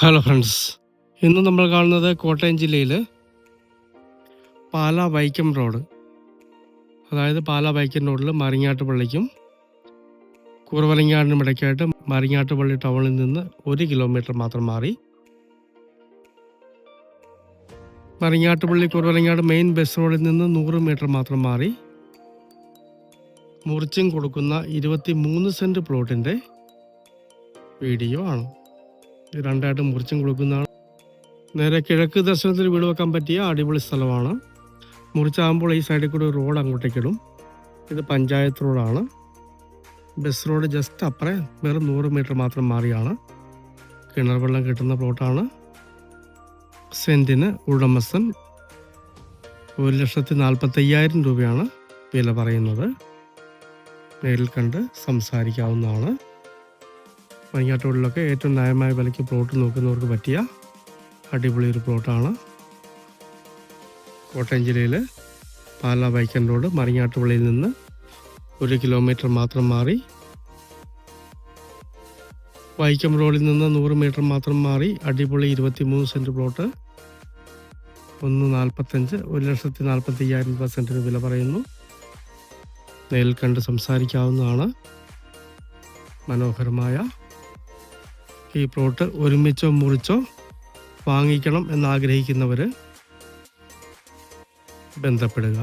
Hello friends, ഇന്ന് നമ്മൾ കാണുന്നത് കോട്ടയം ജില്ലയിൽ പാലാ വൈക്കം റോഡ്, അതായത് പാലാ വൈക്കം റോഡിൽ മറിങ്ങാട്ടുപള്ളിക്കും കുറവലങ്ങാടിനും ഇടയ്ക്കായിട്ട് മറിങ്ങാട്ടുപള്ളി ടൗണിൽ നിന്ന് 1 കിലോമീറ്റർ മാത്രം മാറി മറിങ്ങാട്ടുപള്ളി കുറവലങ്ങാട് മെയിൻ ബസ് റോഡിൽ നിന്ന് 100 മീറ്റർ മാത്രം മാറി മുറിച്ചും കൊടുക്കുന്ന 23 സെൻറ്റ് പ്ലോട്ടിൻ്റെ വീഡിയോ ആണ്. ഇത് രണ്ടായിട്ട് മുറിച്ചും കൊടുക്കുന്നതാണ്. നേരെ കിഴക്ക് ദർശനത്തിൽ വീട് വെക്കാൻ പറ്റിയ അടിപൊളി സ്ഥലമാണ്. മുറിച്ചാകുമ്പോൾ ഈ സൈഡിൽ കൂടി റോഡ് അങ്ങോട്ടേക്കിടും. ഇത് പഞ്ചായത്ത് റോഡാണ്. ബസ് റോഡ് ജസ്റ്റ് അപ്പുറം വെറും 100 മീറ്റർ മാത്രം മാറിയാണ്. കിണർ വെള്ളം കിട്ടുന്ന പ്ലോട്ടാണ്. സെൻറ്റിന് ഉടമസ്ഥൻ 1,45,000 രൂപയാണ് വില പറയുന്നത്. നേരിൽ കണ്ട് സംസാരിക്കാവുന്നതാണ്. മറിങ്ങാട്ടുപള്ളിയിലൊക്കെ ഏറ്റവും ന്യായമായ വിലയ്ക്ക് പ്ലോട്ട് നോക്കുന്നവർക്ക് പറ്റിയ അടിപൊളി ഒരു പ്ലോട്ടാണ്. കോട്ടയം ജില്ലയിൽ പാലാ വൈക്കം റോഡ് മറിങ്ങാട്ടുപള്ളിയിൽ നിന്ന് 1 കിലോമീറ്റർ മാത്രം മാറി വൈക്കം റോഡിൽ നിന്ന് 100 മീറ്റർ മാത്രം മാറി അടിപൊളി 23 സെൻറ്റ് പ്ലോട്ട് 1,45 1,45,000 രൂപ സെൻറ്റിന് വില പറയുന്നു. നേരിൽ കണ്ട് സംസാരിക്കാവുന്നതാണ്. മനോഹരമായ ഈ പ്ലോട്ട് ഒരുമിച്ചോ മുറിച്ചോ വാങ്ങിക്കണം എന്നാഗ്രഹിക്കുന്നവർ ബന്ധപ്പെടുക.